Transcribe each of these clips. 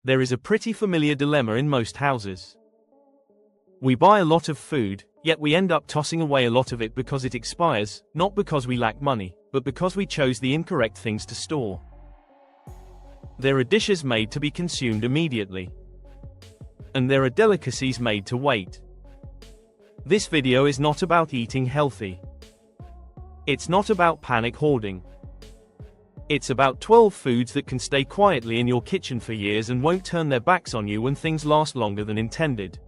There is a pretty familiar dilemma in most houses. We buy a lot of food, yet we end up tossing away a lot of it because it expires, not because we lack money, but because we chose the incorrect things to store. There are dishes made to be consumed immediately. And there are delicacies made to wait. This video is not about eating healthy. It's not about panic hoarding. It's about 12 foods that can stay quietly in your kitchen for years and won't turn their backs on you when things last longer than intended.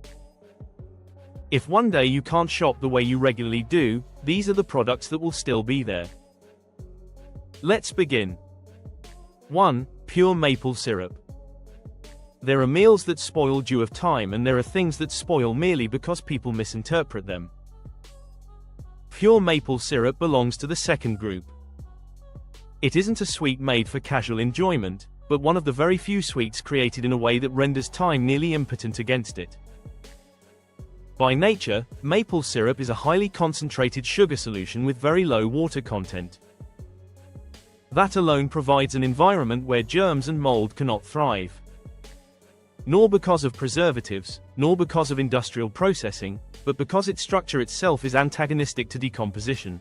If one day you can't shop the way you regularly do, these are the products that will still be there. Let's begin. 1. Pure maple syrup. There are meals that spoil due of time, and there are things that spoil merely because people misinterpret them. Pure maple syrup belongs to the second group. It isn't a sweet made for casual enjoyment, but one of the very few sweets created in a way that renders time nearly impotent against it. By nature, maple syrup is a highly concentrated sugar solution with very low water content. That alone provides an environment where germs and mold cannot thrive. Nor because of preservatives, nor because of industrial processing, but because its structure itself is antagonistic to decomposition.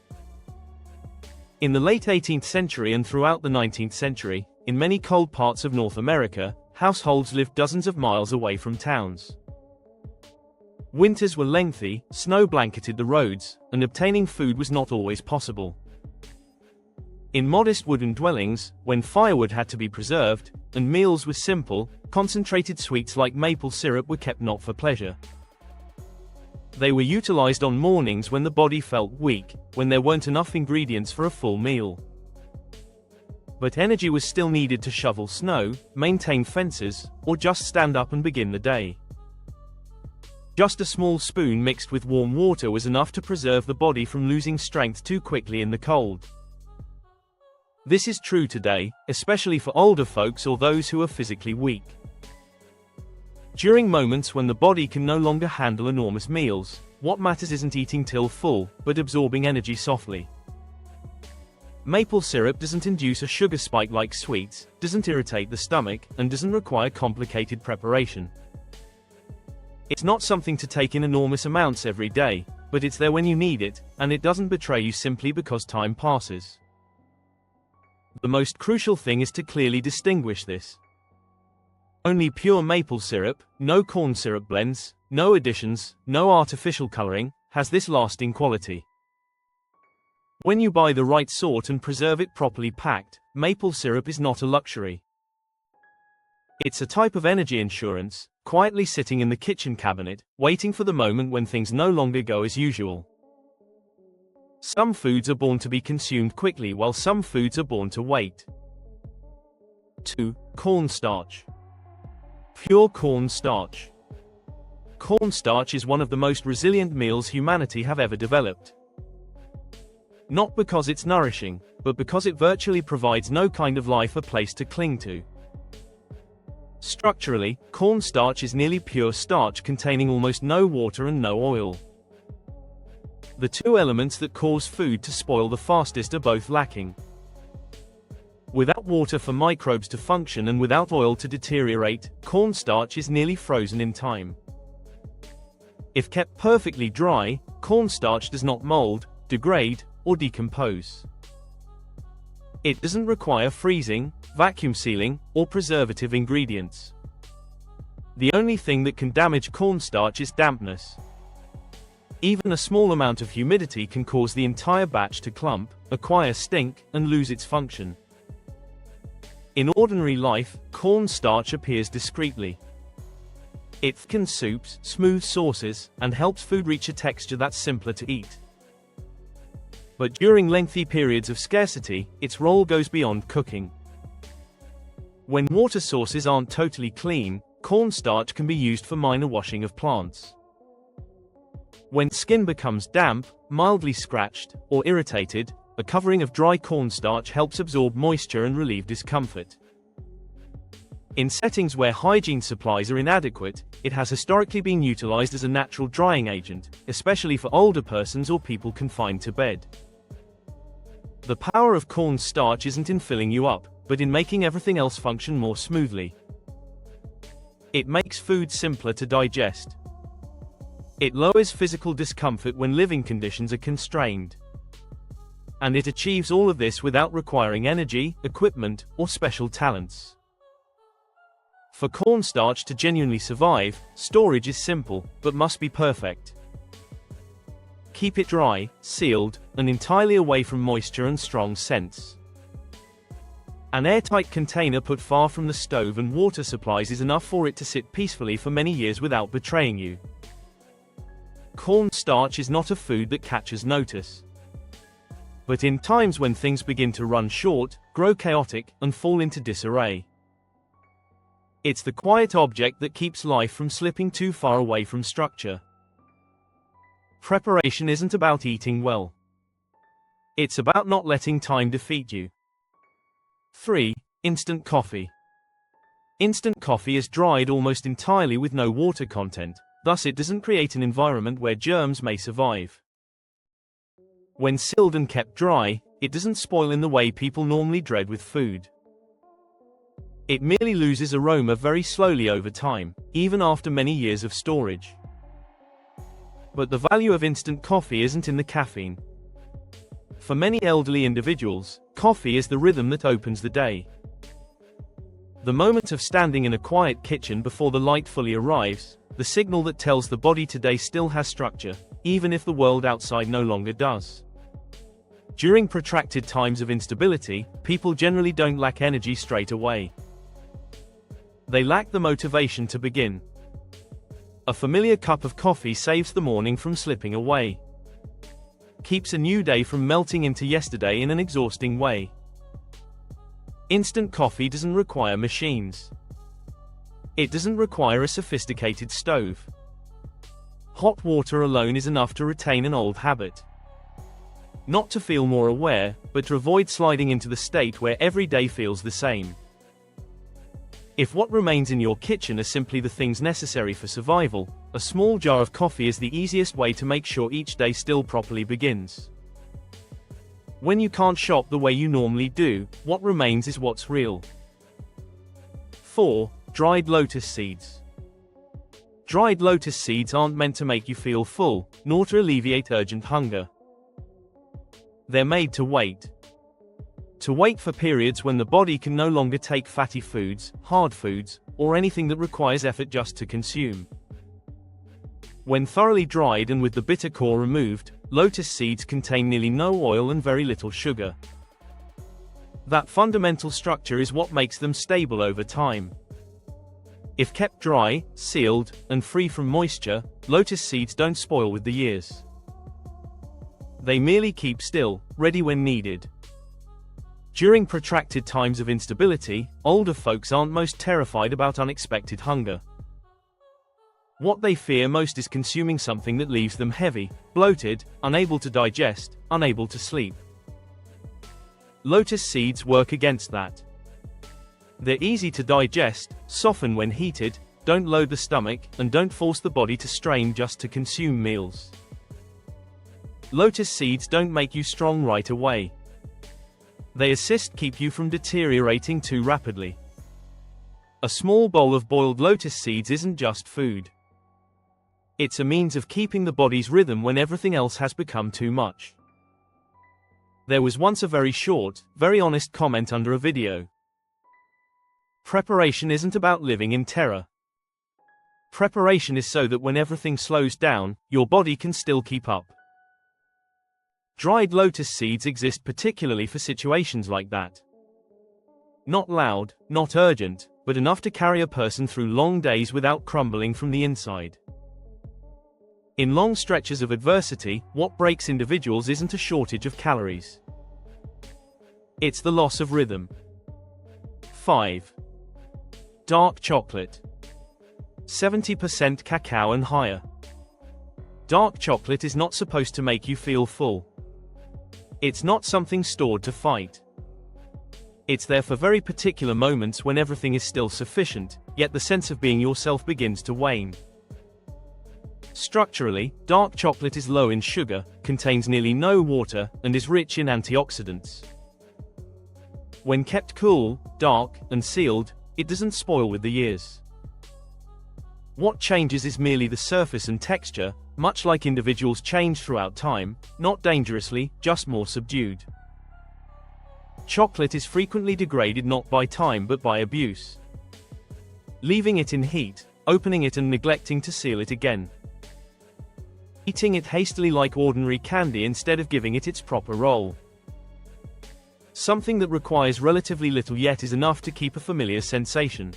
In the late 18th century and throughout the 19th century, in many cold parts of North America, households lived dozens of miles away from towns. Winters were lengthy, snow blanketed the roads, and obtaining food was not always possible. In modest wooden dwellings, when firewood had to be preserved, and meals were simple, concentrated sweets like maple syrup were kept not for pleasure. They were utilized on mornings when the body felt weak, when there weren't enough ingredients for a full meal. But energy was still needed to shovel snow, maintain fences, or just stand up and begin the day. Just a small spoon mixed with warm water was enough to preserve the body from losing strength too quickly in the cold. This is true today, especially for older folks or those who are physically weak. During moments when the body can no longer handle enormous meals, what matters isn't eating till full, but absorbing energy softly. Maple syrup doesn't induce a sugar spike like sweets, doesn't irritate the stomach, and doesn't require complicated preparation. It's not something to take in enormous amounts every day, but it's there when you need it, and it doesn't betray you simply because time passes. The most crucial thing is to clearly distinguish this. Only pure maple syrup, no corn syrup blends, no additions, no artificial coloring, has this lasting quality. When you buy the right sort and preserve it properly packed, maple syrup is not a luxury. It's a type of energy insurance, quietly sitting in the kitchen cabinet, waiting for the moment when things no longer go as usual. Some foods are born to be consumed quickly while some foods are born to wait. 2. Cornstarch. Pure cornstarch. Cornstarch is one of the most resilient meals humanity have ever developed. Not because it's nourishing, but because it virtually provides no kind of life a place to cling to. Structurally, cornstarch is nearly pure starch containing almost no water and no oil. The two elements that cause food to spoil the fastest are both lacking. Without water for microbes to function and without oil to deteriorate, cornstarch is nearly frozen in time. If kept perfectly dry, cornstarch does not mold, degrade, or decompose. It doesn't require freezing, vacuum sealing, or preservative ingredients. The only thing that can damage cornstarch is dampness. Even a small amount of humidity can cause the entire batch to clump, acquire stink, and lose its function. In ordinary life, cornstarch appears discreetly. It thickens soups, smooths sauces, and helps food reach a texture that's simpler to eat. But during lengthy periods of scarcity, its role goes beyond cooking. When water sources aren't totally clean, cornstarch can be used for minor washing of plants. When skin becomes damp, mildly scratched, or irritated, a covering of dry cornstarch helps absorb moisture and relieve discomfort. In settings where hygiene supplies are inadequate, it has historically been utilized as a natural drying agent, especially for older persons or people confined to bed. The power of cornstarch isn't in filling you up, but in making everything else function more smoothly. It makes food simpler to digest. It lowers physical discomfort when living conditions are constrained. And it achieves all of this without requiring energy, equipment, or special talents. For cornstarch to genuinely survive, storage is simple, but must be perfect. Keep it dry, sealed, and entirely away from moisture and strong scents. An airtight container put far from the stove and water supplies is enough for it to sit peacefully for many years without betraying you. Cornstarch is not a food that catches notice. But in times when things begin to run short, grow chaotic, and fall into disarray, it's the quiet object that keeps life from slipping too far away from structure. Preparation isn't about eating well. It's about not letting time defeat you. 3. Instant coffee. Instant coffee is dried almost entirely with no water content, thus it doesn't create an environment where germs may survive. When sealed and kept dry, it doesn't spoil in the way people normally dread with food. It merely loses aroma very slowly over time, even after many years of storage. But the value of instant coffee isn't in the caffeine. For many elderly individuals, coffee is the rhythm that opens the day. The moment of standing in a quiet kitchen before the light fully arrives, the signal that tells the body today still has structure, even if the world outside no longer does. During protracted times of instability, people generally don't lack energy straight away. They lack the motivation to begin. A familiar cup of coffee saves the morning from slipping away. Keeps a new day from melting into yesterday in an exhausting way. Instant coffee doesn't require machines. It doesn't require a sophisticated stove. Hot water alone is enough to retain an old habit. Not to feel more aware, but to avoid sliding into the state where every day feels the same. If what remains in your kitchen are simply the things necessary for survival, a small jar of coffee is the easiest way to make sure each day still properly begins. When you can't shop the way you normally do, what remains is what's real. 4. Dried lotus seeds. Dried lotus seeds aren't meant to make you feel full, nor to alleviate urgent hunger. They're made to wait. To wait for periods when the body can no longer take fatty foods, hard foods, or anything that requires effort just to consume. When thoroughly dried and with the bitter core removed, lotus seeds contain nearly no oil and very little sugar. That fundamental structure is what makes them stable over time. If kept dry, sealed, and free from moisture, lotus seeds don't spoil with the years. They merely keep still, ready when needed. During protracted times of instability, older folks aren't most terrified about unexpected hunger. What they fear most is consuming something that leaves them heavy, bloated, unable to digest, unable to sleep. Lotus seeds work against that. They're easy to digest, soften when heated, don't load the stomach, and don't force the body to strain just to consume meals. Lotus seeds don't make you strong right away. They assist keep you from deteriorating too rapidly. A small bowl of boiled lotus seeds isn't just food. It's a means of keeping the body's rhythm when everything else has become too much. There was once a very short, very honest comment under a video. Preparation isn't about living in terror. Preparation is so that when everything slows down, your body can still keep up. Dried lotus seeds exist particularly for situations like that. Not loud, not urgent, but enough to carry a person through long days without crumbling from the inside. In long stretches of adversity, what breaks individuals isn't a shortage of calories. It's the loss of rhythm. 5. Dark chocolate. 70% cacao and higher. Dark chocolate is not supposed to make you feel full. It's not something stored to fight. It's there for very particular moments when everything is still sufficient, yet the sense of being yourself begins to wane. Structurally, dark chocolate is low in sugar, contains nearly no water, and is rich in antioxidants. When kept cool, dark, and sealed, it doesn't spoil with the years. What changes is merely the surface and texture, much like individuals change throughout time, not dangerously, just more subdued. Chocolate is frequently degraded not by time but by abuse. Leaving it in heat, opening it and neglecting to seal it again. Eating it hastily like ordinary candy instead of giving it its proper role. Something that requires relatively little yet is enough to keep a familiar sensation.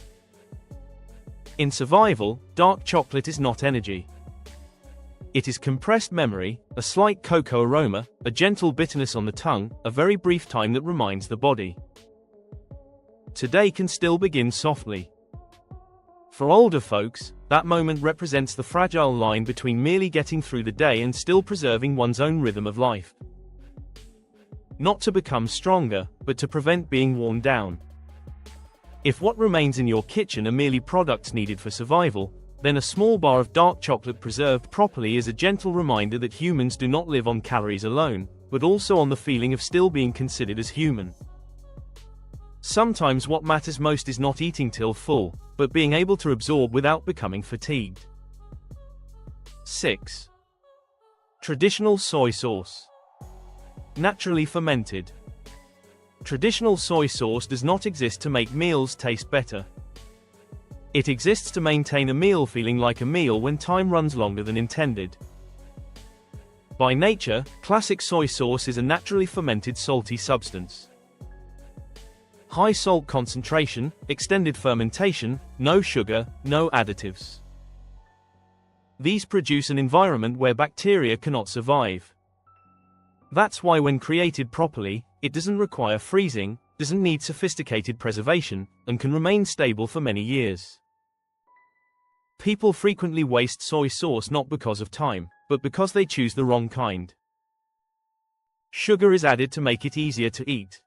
In survival, dark chocolate is not energy. It is compressed memory, a slight cocoa aroma, a gentle bitterness on the tongue, a very brief time that reminds the body. Today can still begin softly. For older folks, that moment represents the fragile line between merely getting through the day and still preserving one's own rhythm of life. Not to become stronger, but to prevent being worn down. If what remains in your kitchen are merely products needed for survival, then a small bar of dark chocolate preserved properly is a gentle reminder that humans do not live on calories alone, but also on the feeling of still being considered as human. Sometimes what matters most is not eating till full, but being able to absorb without becoming fatigued. 6. Traditional soy sauce. Naturally fermented. Traditional soy sauce does not exist to make meals taste better. It exists to maintain a meal feeling like a meal when time runs longer than intended. By nature, classic soy sauce is a naturally fermented salty substance. High salt concentration, extended fermentation, no sugar, no additives. These produce an environment where bacteria cannot survive. That's why when created properly, it doesn't require freezing, doesn't need sophisticated preservation, and can remain stable for many years. People frequently waste soy sauce not because of time, but because they choose the wrong kind. Sugar is added to make it easier to eat.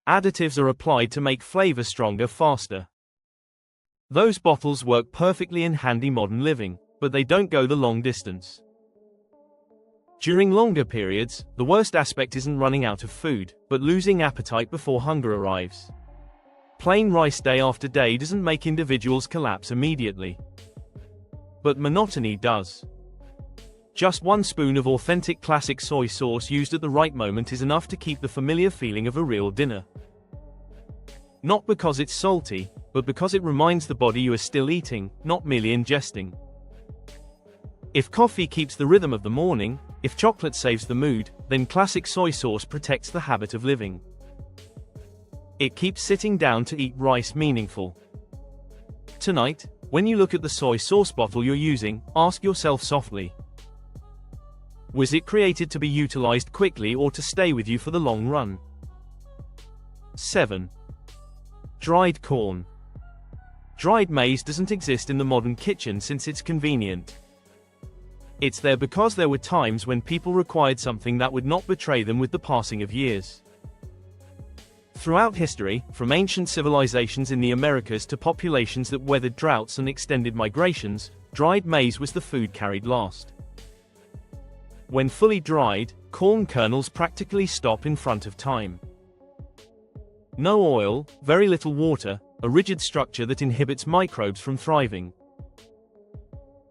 Additives are applied to make flavor stronger faster. Those bottles work perfectly in handy modern living, but they don't go the long distance. During longer periods, the worst aspect isn't running out of food, but losing appetite before hunger arrives. Plain rice day after day doesn't make individuals collapse immediately. But monotony does. Just 1 spoon of authentic classic soy sauce used at the right moment is enough to keep the familiar feeling of a real dinner. Not because it's salty, but because it reminds the body you are still eating, not merely ingesting. If coffee keeps the rhythm of the morning, if chocolate saves the mood, then classic soy sauce protects the habit of living. It keeps sitting down to eat rice meaningful. Tonight, when you look at the soy sauce bottle you're using, ask yourself softly: was it created to be utilized quickly or to stay with you for the long run? 7. Dried corn. Dried maize doesn't exist in the modern kitchen since it's convenient. It's there because there were times when people required something that would not betray them with the passing of years. Throughout history, from ancient civilizations in the Americas to populations that weathered droughts and extended migrations, dried maize was the food carried last. When fully dried, corn kernels practically stop in front of time. No oil, very little water, a rigid structure that inhibits microbes from thriving.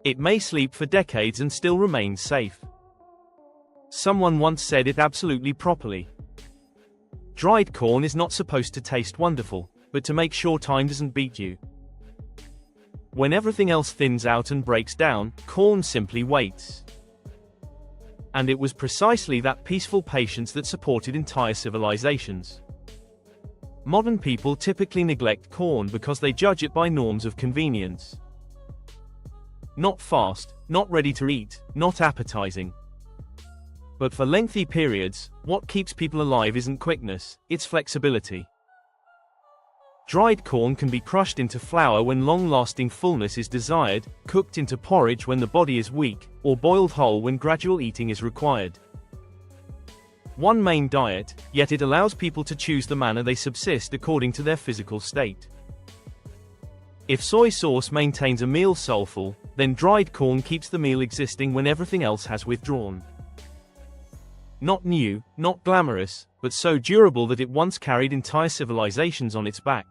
It may sleep for decades and still remain safe. Someone once said it absolutely properly: dried corn is not supposed to taste wonderful, but to make sure time doesn't beat you. When everything else thins out and breaks down, corn simply waits. And it was precisely that peaceful patience that supported entire civilizations. Modern people typically neglect corn because they judge it by norms of convenience. Not fast, not ready to eat, not appetizing. But for lengthy periods, what keeps people alive isn't quickness, it's flexibility. Dried corn can be crushed into flour when long-lasting fullness is desired, cooked into porridge when the body is weak, or boiled whole when gradual eating is required. One main diet, yet it allows people to choose the manner they subsist according to their physical state. If soy sauce maintains a meal soulful, then dried corn keeps the meal existing when everything else has withdrawn. Not new, not glamorous, but so durable that it once carried entire civilizations on its back.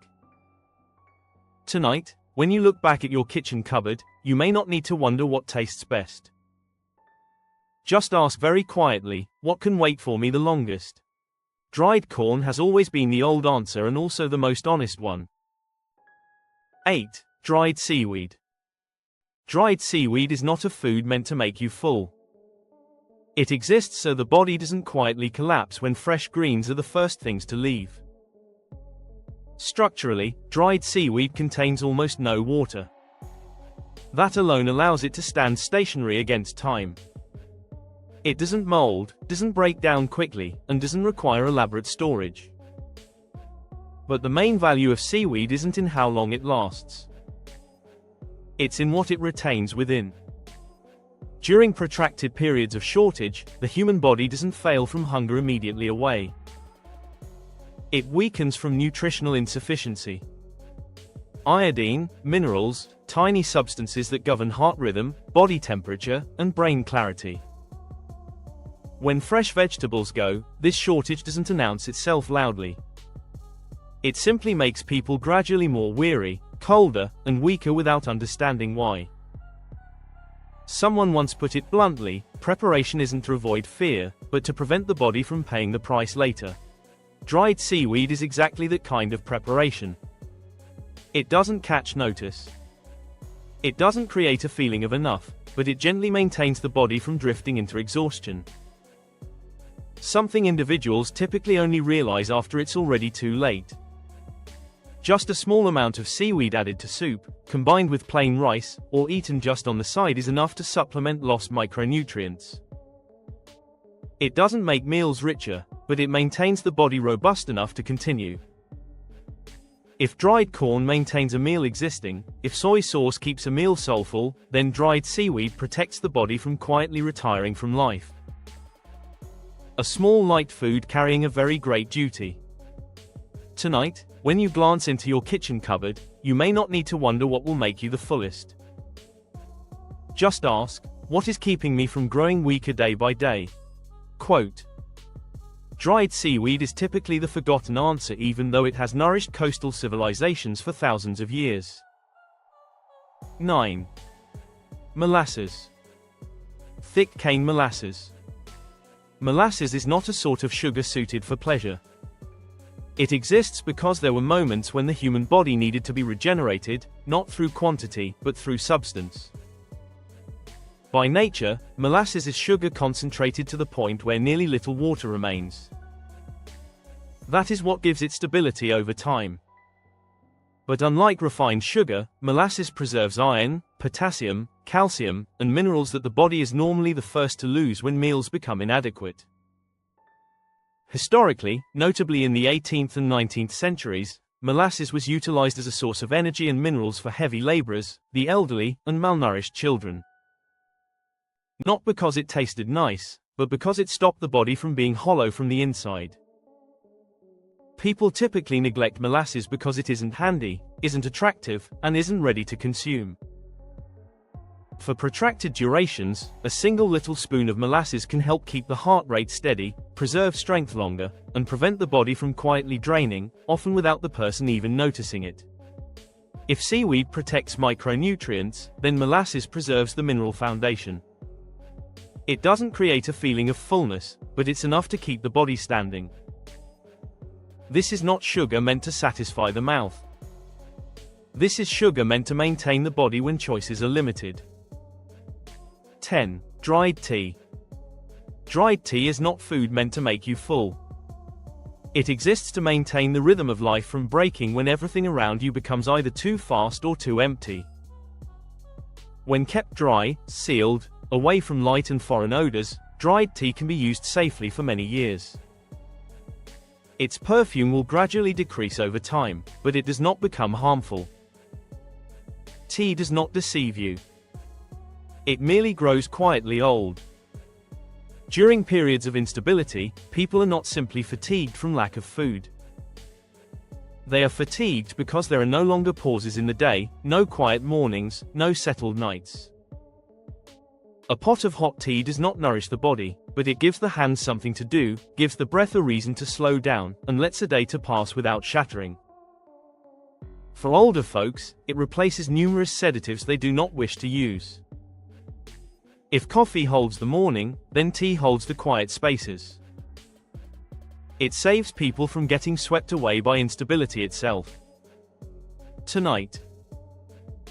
Tonight, when you look back at your kitchen cupboard, you may not need to wonder what tastes best. Just ask very quietly, what can wait for me the longest? Dried corn has always been the old answer and also the most honest one. 8. Dried seaweed. Dried seaweed is not a food meant to make you full. It exists so the body doesn't quietly collapse when fresh greens are the first things to leave. Structurally, dried seaweed contains almost no water. That alone allows it to stand stationary against time. It doesn't mold, doesn't break down quickly, and doesn't require elaborate storage. But the main value of seaweed isn't in how long it lasts. It's in what it retains within. During protracted periods of shortage, the human body doesn't fail from hunger immediately away. It weakens from nutritional insufficiency. Iodine, minerals, tiny substances that govern heart rhythm, body temperature, and brain clarity. When fresh vegetables go, this shortage doesn't announce itself loudly. It simply makes people gradually more weary, colder, and weaker without understanding why. Someone once put it bluntly, preparation isn't to avoid fear, but to prevent the body from paying the price later. Dried seaweed is exactly that kind of preparation. It doesn't catch notice. It doesn't create a feeling of enough, but it gently maintains the body from drifting into exhaustion. Something individuals typically only realize after it's already too late. Just a small amount of seaweed added to soup, combined with plain rice, or eaten just on the side is enough to supplement lost micronutrients. It doesn't make meals richer, but it maintains the body robust enough to continue. If dried corn maintains a meal existing, if soy sauce keeps a meal soulful, then dried seaweed protects the body from quietly retiring from life. A small light food carrying a very great duty. Tonight, when you glance into your kitchen cupboard, you may not need to wonder what will make you the fullest. Just ask, what is keeping me from growing weaker day by day? Quote. Dried seaweed is typically the forgotten answer even though it has nourished coastal civilizations for thousands of years. 9. Molasses. Thick cane molasses. Molasses is not a sort of sugar suited for pleasure. It exists because there were moments when the human body needed to be regenerated, not through quantity, but through substance. By nature, molasses is sugar concentrated to the point where nearly little water remains. That is what gives it stability over time. But unlike refined sugar, molasses preserves iron, potassium, calcium, and minerals that the body is normally the first to lose when meals become inadequate. Historically, notably in the 18th and 19th centuries, molasses was utilized as a source of energy and minerals for heavy laborers, the elderly, and malnourished children. Not because it tasted nice, but because it stopped the body from being hollow from the inside. People typically neglect molasses because it isn't handy, isn't attractive, and isn't ready to consume. For protracted durations, a single little spoon of molasses can help keep the heart rate steady, preserve strength longer, and prevent the body from quietly draining, often without the person even noticing it. If seaweed protects micronutrients, then molasses preserves the mineral foundation. It doesn't create a feeling of fullness, but it's enough to keep the body standing. This is not sugar meant to satisfy the mouth. This is sugar meant to maintain the body when choices are limited. 10. Dried tea. Dried tea is not food meant to make you full. It exists to maintain the rhythm of life from breaking when everything around you becomes either too fast or too empty. When kept dry, sealed, away from light and foreign odors, dried tea can be used safely for many years. Its perfume will gradually decrease over time, but it does not become harmful. Tea does not deceive you. It merely grows quietly old. During periods of instability, people are not simply fatigued from lack of food. They are fatigued because there are no longer pauses in the day, no quiet mornings, no settled nights. A pot of hot tea does not nourish the body, but it gives the hands something to do, gives the breath a reason to slow down, and lets a day to pass without shattering. For older folks, it replaces numerous sedatives they do not wish to use. If coffee holds the morning, then tea holds the quiet spaces. It saves people from getting swept away by instability itself. Tonight,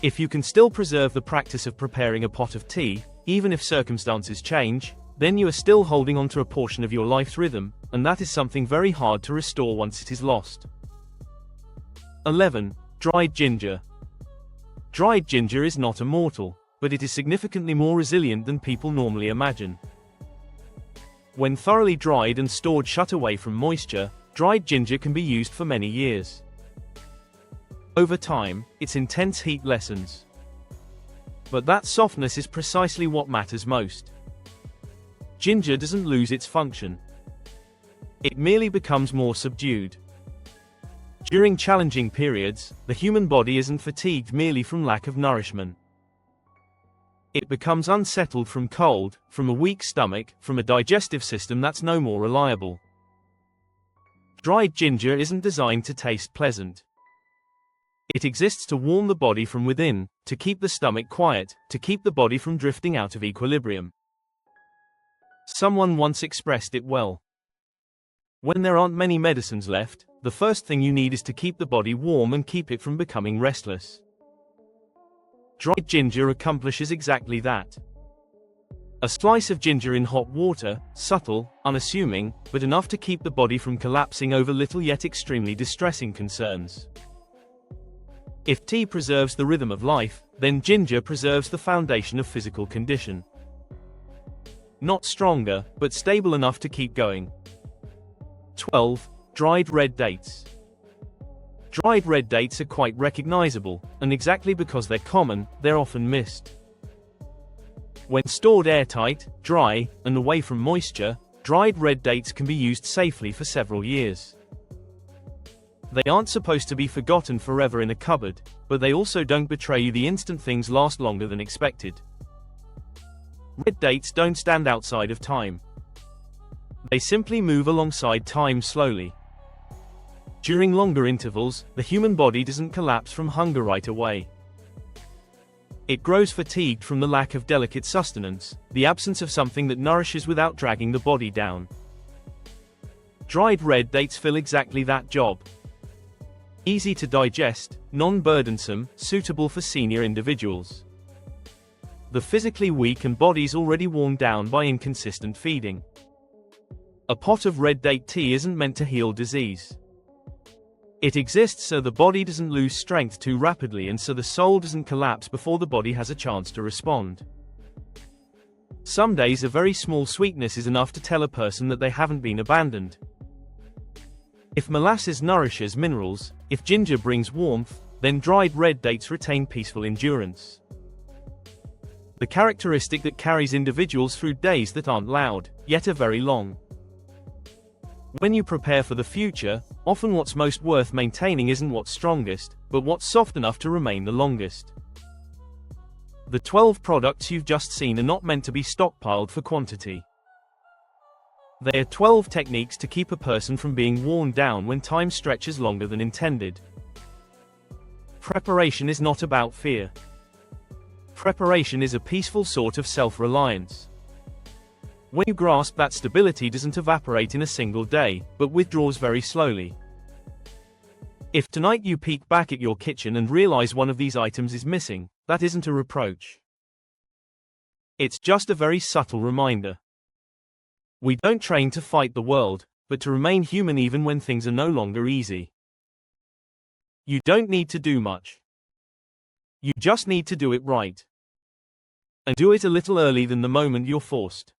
if you can still preserve the practice of preparing a pot of tea, even if circumstances change, then you are still holding on to a portion of your life's rhythm, and that is something very hard to restore once it is lost. 11. Dried ginger. Dried ginger is not immortal, but it is significantly more resilient than people normally imagine. When thoroughly dried and stored shut away from moisture, dried ginger can be used for many years. Over time, its intense heat lessens. But that softness is precisely what matters most. Ginger doesn't lose its function. It merely becomes more subdued. During challenging periods, the human body isn't fatigued merely from lack of nourishment. It becomes unsettled from cold, from a weak stomach, from a digestive system that's no more reliable. Dried ginger isn't designed to taste pleasant. It exists to warm the body from within, to keep the stomach quiet, to keep the body from drifting out of equilibrium. Someone once expressed it well. When there aren't many medicines left, the first thing you need is to keep the body warm and keep it from becoming restless. Dried ginger accomplishes exactly that. A slice of ginger in hot water, subtle, unassuming, but enough to keep the body from collapsing over little yet extremely distressing concerns. If tea preserves the rhythm of life, then ginger preserves the foundation of physical condition. Not stronger, but stable enough to keep going. 12. Dried red dates. Dried red dates are quite recognizable, and exactly because they're common, they're often missed. When stored airtight, dry, and away from moisture, dried red dates can be used safely for several years. They aren't supposed to be forgotten forever in a cupboard, but they also don't betray you the instant things last longer than expected. Red dates don't stand outside of time. They simply move alongside time slowly. During longer intervals, the human body doesn't collapse from hunger right away. It grows fatigued from the lack of delicate sustenance, the absence of something that nourishes without dragging the body down. Dried red dates fill exactly that job. Easy to digest, non-burdensome, suitable for senior individuals. The physically weak and bodies already worn down by inconsistent feeding. A pot of red date tea isn't meant to heal disease. It exists so the body doesn't lose strength too rapidly and so the soul doesn't collapse before the body has a chance to respond. Some days a very small sweetness is enough to tell a person that they haven't been abandoned. If molasses nourishes minerals, if ginger brings warmth, then dried red dates retain peaceful endurance. The characteristic that carries individuals through days that aren't loud, yet are very long. When you prepare for the future, often what's most worth maintaining isn't what's strongest, but what's soft enough to remain the longest. The 12 products you've just seen are not meant to be stockpiled for quantity. They are 12 techniques to keep a person from being worn down when time stretches longer than intended. Preparation is not about fear. Preparation is a peaceful sort of self-reliance. When you grasp that stability doesn't evaporate in a single day, but withdraws very slowly. If tonight you peek back at your kitchen and realize one of these items is missing, that isn't a reproach. It's just a very subtle reminder. We don't train to fight the world, but to remain human even when things are no longer easy. You don't need to do much. You just need to do it right. And do it a little early than the moment you're forced.